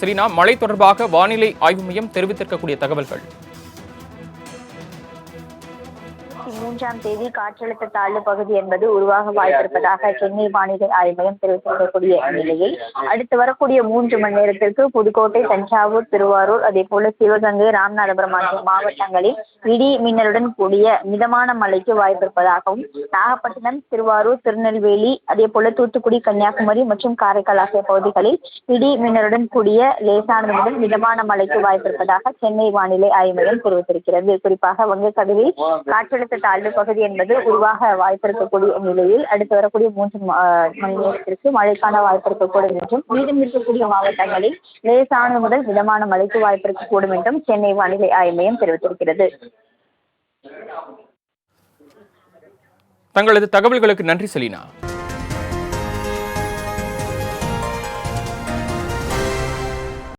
Selena, மழை தொடர்பாக வானிலை ஆய்வு மையம் தெரிவித்திருக்கக்கூடிய தகவல்கள். 3ஆம் தேதி காற்றழுத்த தாழ்வு பகுதி என்பது உருவாக வாய்ப்பிருப்பதாக சென்னை வானிலை ஆய்வு மையம் தெரிவித்திருக்கக்கூடிய நிலையில் அடுத்து வரக்கூடிய 3 மணி நேரத்திற்கு புதுக்கோட்டை, தஞ்சாவூர், திருவாரூர், அதே போல சிவகங்கை, ராமநாதபுரம் ஆகிய மாவட்டங்களில் இடி மின்னலுடன் கூடிய மிதமான மழைக்கு வாய்ப்பிருப்பதாகவும், நாகப்பட்டினம், திருவாரூர், திருநெல்வேலி, அதே போல தூத்துக்குடி, கன்னியாகுமரி மற்றும் காரைக்கால் ஆகிய பகுதிகளில் இடி மின்னலுடன் கூடிய லேசானது முதல் மிதமான மழைக்கு வாய்ப்பிருப்பதாக சென்னை வானிலை ஆய்வு மையம் தெரிவித்திருக்கிறது. குறிப்பாக வங்கக்கடலில் காற்றழுத்த தாழ்வு பகுதி என்பது உருவாக வாய்ப்பிருக்கக்கூடிய நிலையில் அடுத்து வரக்கூடிய 3 மணி நேரத்திற்கு மழைக்கான வாய்ப்பிருக்கக்கூடும் என்றும், மீதம் இருக்கக்கூடிய மாவட்டங்களில் லேசானது முதல் மிதமான மழைக்கு வாய்ப்பிருக்கக்கூடும் என்றும் சென்னை வானிலை ஆய்வு மையம் தெரிவித்திருக்கிறது. தங்களது தகவல்களுக்கு நன்றி செலினா.